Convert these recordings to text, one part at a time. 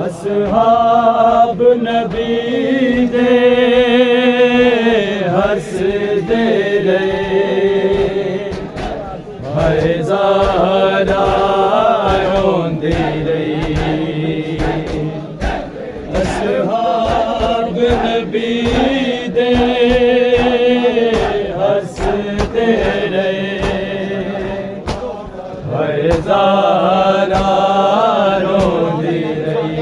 असहाब नबी दे हसदे रहे भाई ज़हरा रोंदी रही। असहाब नबी दे हसदे रहे भाई ज़हरा रोंदी रही।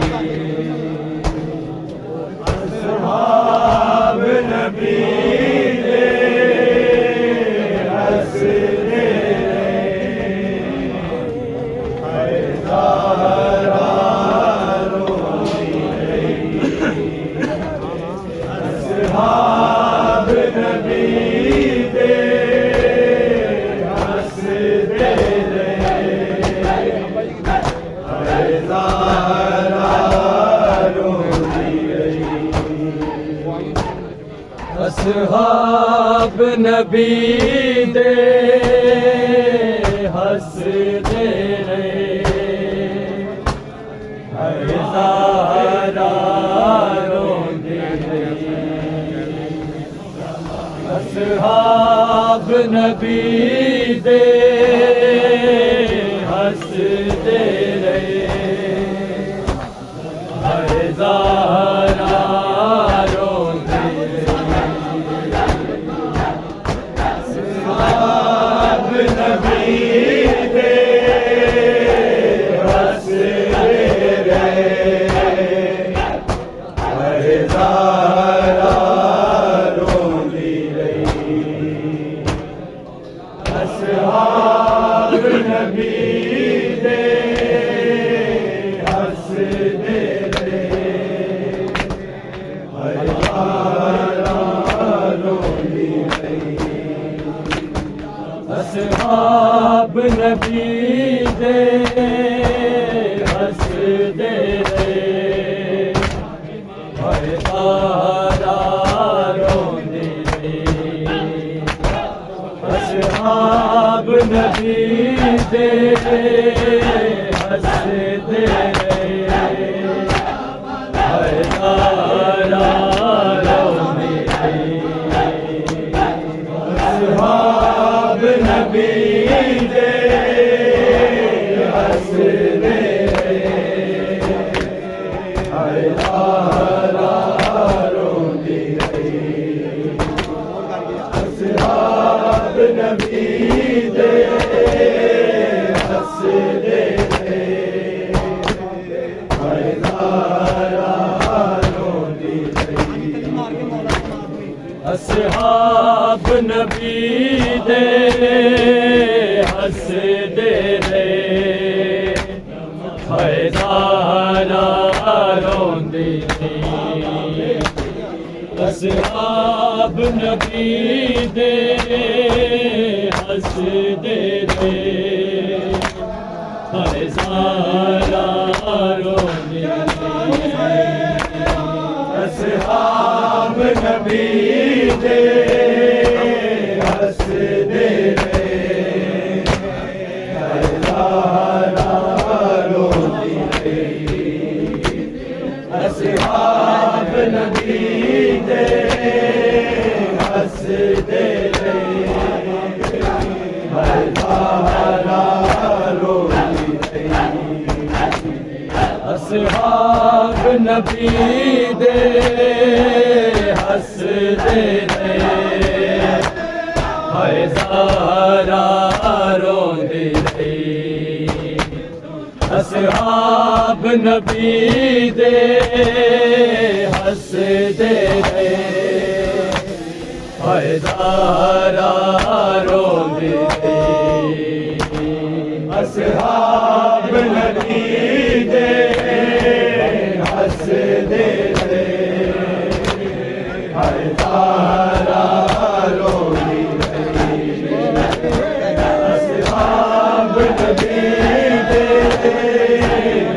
असहाब नबी दे हसदे रहे भाई ज़हरा रोंदी रही। असहाब नबी दे हसदे रहे भाई ज़हरा असहाब नबी दे हसदे रहे भाई ज़हरा रोंदी रही। असहाब नबी दे हसदे रहे भाई ज़हरा रोंदी रही। असहाब नबी दे हसदे रहे भाई ज़हरा रोंदी रही। असहाब नबी दे हसदे रहे भाई ज़हरा रोंदी रही। असहाब नबी दे हसदे रहे भाई ज़हरा रोंदी रही। असहाब नबी दे हसदे रहे भाई ज़हरा रोंदी रही। असहाब नबी दे हसदे रहे भाई ज़हरा रोंदी रही। असहाब नबी दे हसदे रहे भाई ज़हरा रोंदी रही। असहाब नबी दे हसदे रहे भाई ज़हरा रोंदी रही। असहाब नबी दे हसदे रहे हज़ारा रोंदी रही असहाब नबी दे हसदे रहे हज़ारा रोंदी रही असहाब नबी दे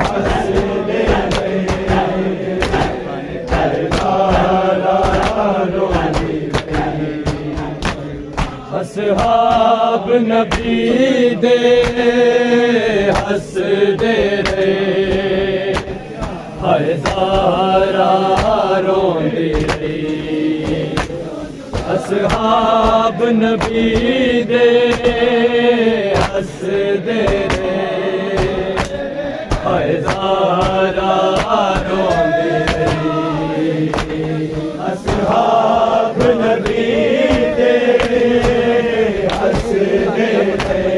हसदे रहे हज़ारा रोंदी असहाब नबी दे हसदे रहे हज़ारा रोंदी रही असहाब नबी दे हसदे रहे हज़ारा रोंदी रही असहाब नबी दे हसदे रहे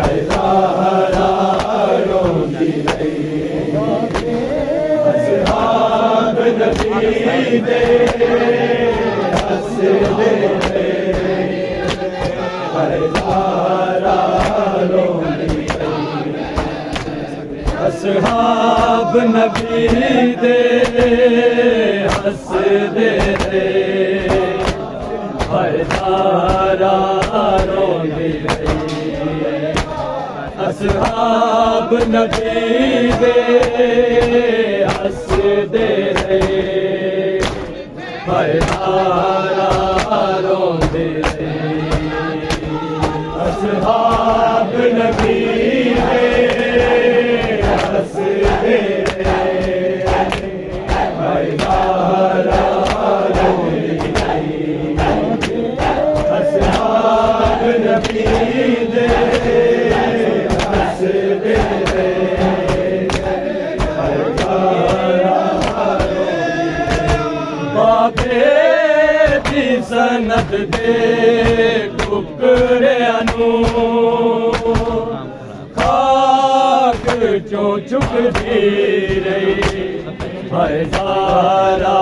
हज़ारा रोंदी रही असहाब नबी दे हसदे रहे हज़ारा रोंदी रही असहाब नबी दे हसदे रहे हज़ारा रोंदी रही असहाब नबी दे हसदे रहे हज़ारा रोंदी रही असहाब नबी दे हसदे रहे हज़ारा रोंदी रही असहाब नबी दे हसदे रहे हज़ारा बाबे दी सनद दे टुकड़ियां नूं खाक चों चुकदी रही हज़ारा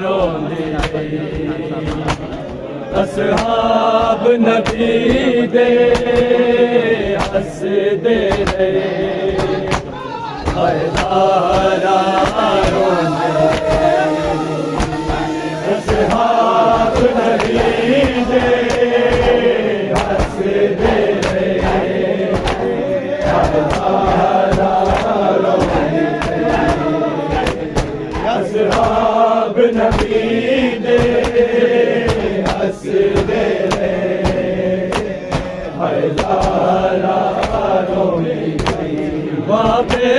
रोंदी रही असहाब नबी दे हसदे रहे हज़ारा रोंदी रही असहाब नबी दे हसदे रहे हज़ारा रोंदी रही असहाब नबी दे हसदे रहे हज़ारा रोंदी रही बाबे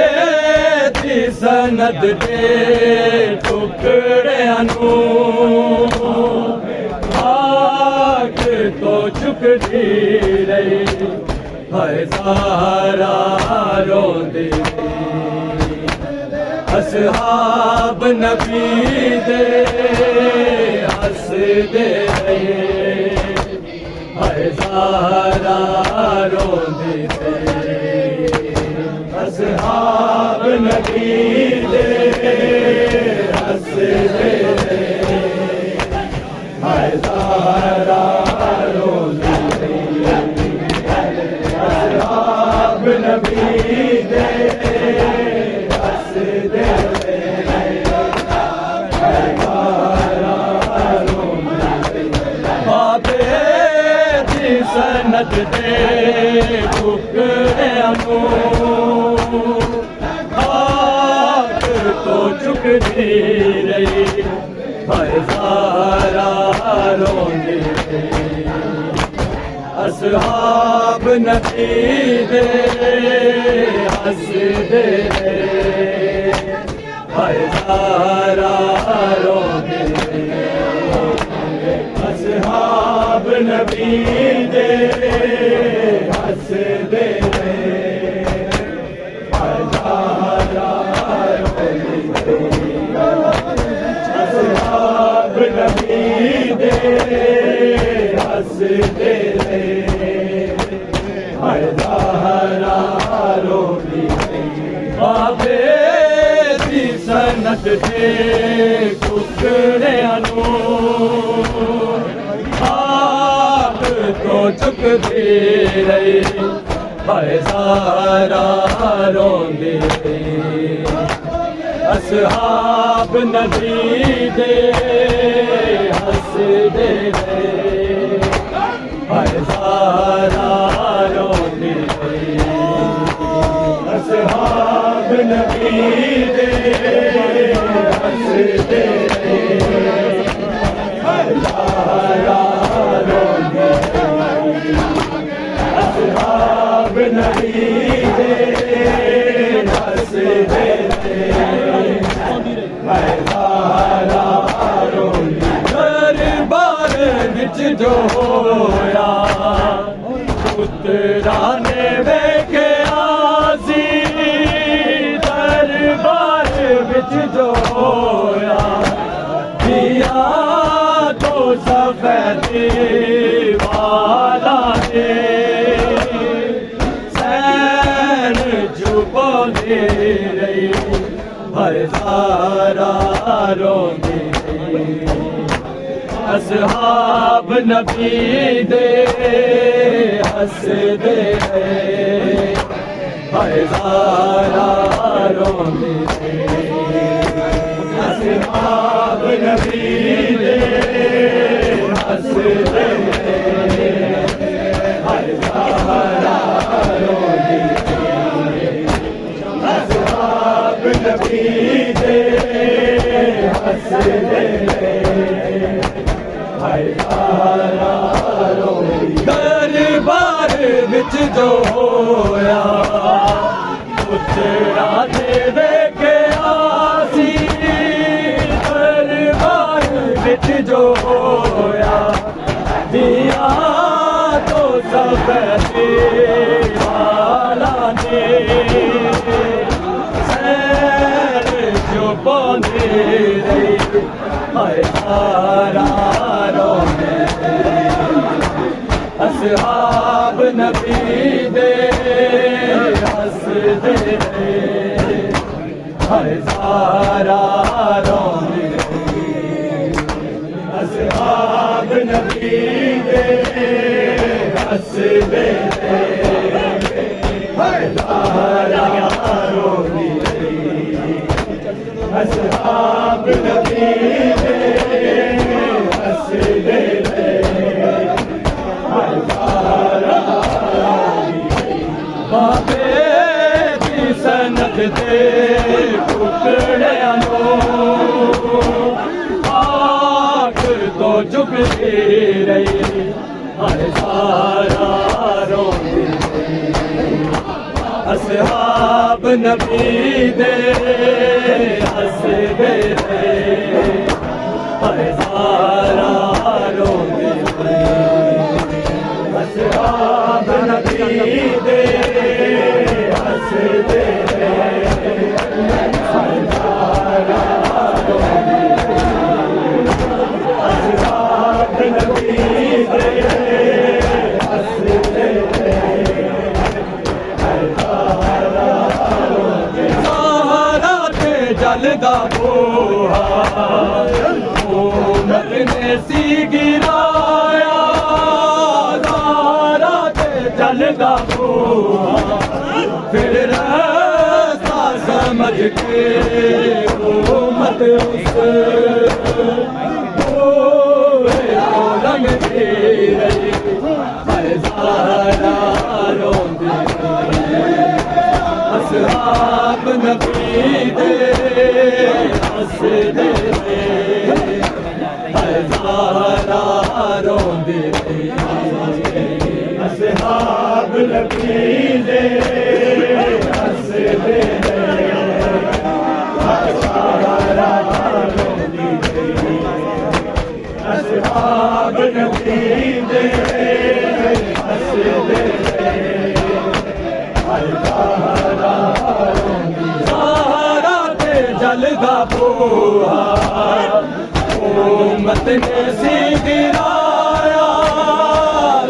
दी सनद दे टुकड़ियां नूं खाक तो चुकदी रही हज़ारा रोंदी रही असहाब नबी दे हसदे रहे हज़ारा रोंदी रही असहाब नबी दे हसदे रहे हज़ारा रोंदी रही असहाब नबी दे हसदे रहे हज़ारा रोंदी रही बाबे दी सनद दे टुकड़ियां नूं खाक तो चुकदी रही हज़ारा रोंदी रही असहाब नबी दे हसदे रहे हज़ारा रोंदी रही असहाब नबी दे हसदे रहे हज़ारा रोंदी रही असहाब नबी दे हसदे रहे हज़ारा रोंदी रही बाबे दी सनद दे टुकड़ियां नूं चुकती रही हाय ज़ारा रोंदी असहाब नबी दे हसदे हाय ज़ारा रोंदी असहाब नबी दे हसदे हाय ज़ारा रोंदी असहाब नबी दे हसदे दरबार विच जो होया पुत्रा ने वेख्या सी दरबार विच जो होया दिया तो सफेदी वाला ने सैन जुबोंदी रही हाय ज़ारा रोंदी असहाब नबी दे हसदे हाय ज़ारा रोंदी असहाब नबी दे हसदे हाय ज़ारा रोंदी असहाब नबी दे हसदे हाय ज़ारा रोंदी दरबार विच जो होया पुत्रा ने वेख्या सी दरबार विच जो होया दिया तो सफेदी वाला ने सैर जो पौंदी रही हाय ज़ारा रोंदी असहाब नबी दे हसदे हाय ज़ारा रोंदी असहाब नबी दे हसदे हाय ज़ारा रोंदी असहाब नबी दे हसदे हाय ज़ारा बाबे दी सनत दे टुकड़ियां आख तो झुकती रही हाय ज़ारा रोंदी असहाब नबी दे हसदे हाय ज़ारा रोंदी असहाब नबी दे हसदे हाय ज़ारा रोंदी असहाब नबी दे हसदे जलदा पोहा उम्मत ने सी गिराया ज़ारा ते जलदा पोहा फिर रास्ता समझ के उम्मत उस रंगती रही हाय ज़ारा रोंदी असहाब नबी दे हसदे हाय ज़ारा रोंदी असहाब नबी दे हसदे हाय ज़ारा रोंदी असहाब नबी दे हसदे हाय ज़ारा ज़ारा ते जलदा पोहा उम्मत ने सी गिराया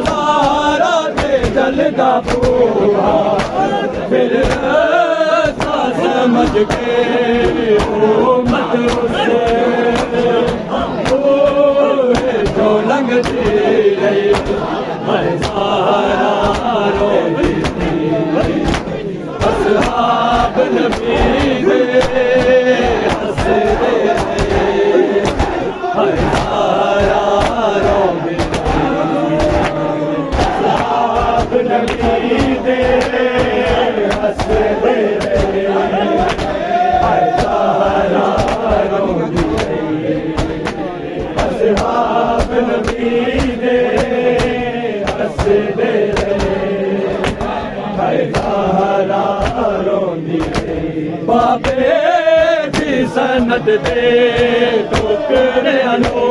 ज़ारा ते जलदा पोहा फिर समझ के उम्मत उसे जो लंघती रही नबी दे हसदे हाय सारा रोंदे साहब नबी दे हसदे हाय सारा रोंदे साहब नबी दे हसदे बाबे दी सनत दे टुकड़े नो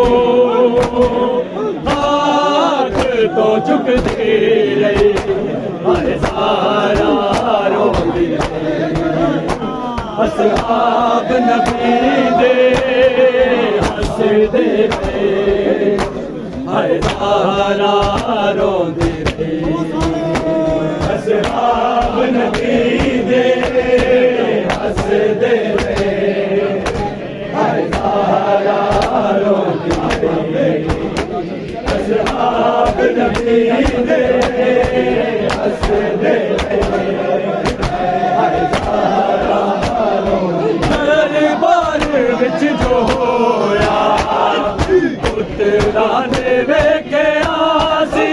हाथ तो झुकते रहे हर सारा रोंदी असहाब नबी दे हसदे हर सारा रोंदी असहाब नबी दे हसदे हाय सारा रोंदे असहाब नबी दे हसदे हाय सारा रोंदे दरबार विच जो होया पुत्रा ने वेख्या सी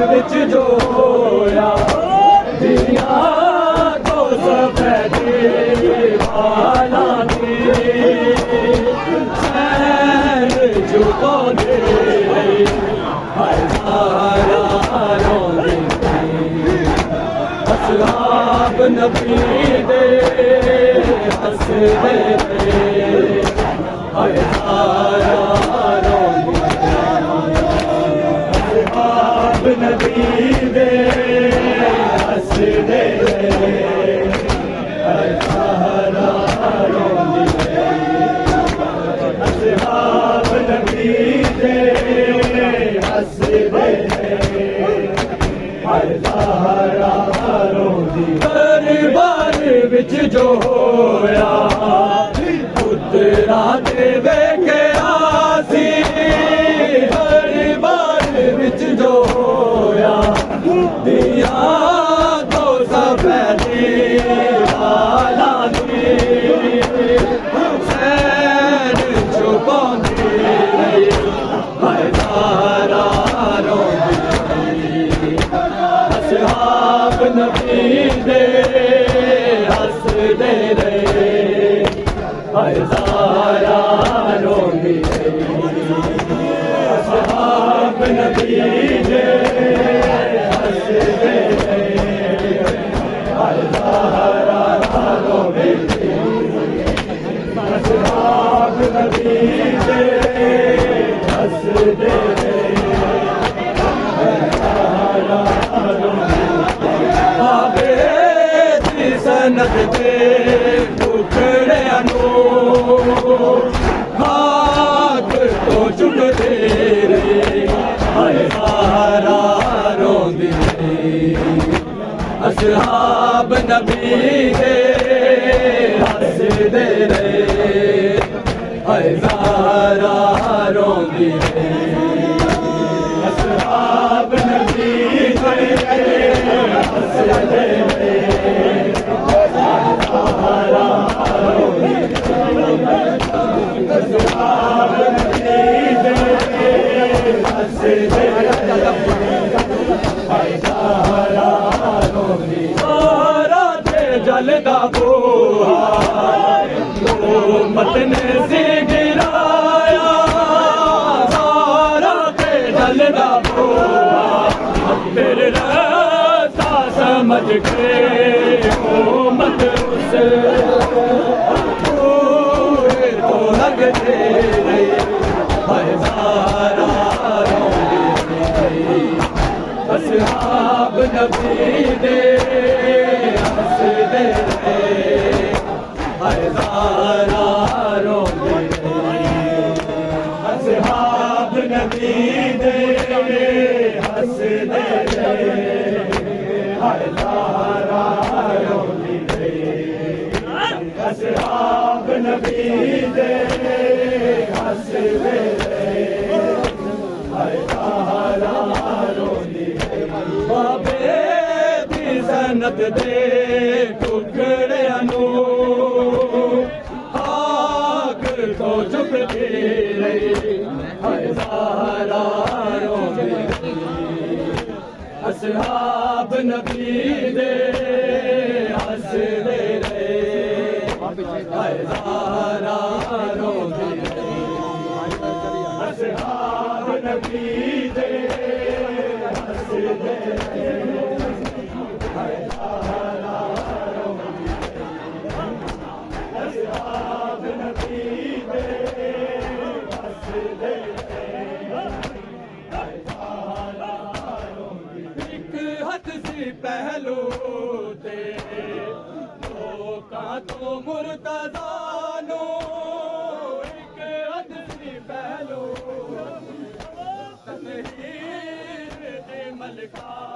विच जो होया दिया तो सफेदे वाला दी सैन झुकांदे हाय सारा रोंदे असहाब नबी दे हसदे हाय सारा नबी दे हसदे हाय सारा रोंदे असहाब नबी दे हसदे हाय सारा रोंदे दरबार विच जो होया पुत्रा दे वेख्या सी दरबार विच जो दिया तो सफेदे वाला दी सैन झुकांदे हाय सारा रोंदे असहाब नबी दे हसदे हाय सारा रोंदे असहाब नबी दे असहाब नबी दे हसदे बाबे दी सनत दे टुकड़े नो हाथ तो झुकते रहे हाय सारा रोंदे असहाब नबी दे हसदे हाय सारा रोंदे असहाब नबी दे हसदे सारा रोंदे असहाब नबी दे हसदे हाय सारा सारा ते जलदा बोहा मत ने से गिराया सारा ते जलदा बोहा तेरे रास्ता समझ के ओ मत उसे पूरे तो लगते हाय सारा असहाब नबी दे हसदे हाय सारा रोंदे असहाब नबी दे हसदे हाय सारा रोंदे असहाब नबी दे हसदे हाय सारा रोंदे बाबे दी सनत दे झुकती रही हज़ारा रोंदी असहाब नबी दे हसदे रहे हज़ारा रोंदी असहाब नबी दे हसदे रहे हज़ारा रोंदी असहाब नबी दे हसदे हथ सी पहलू ते लोकां तो मुर्तज़ा नू एक हथ सी पहलू तनहीर दे मलका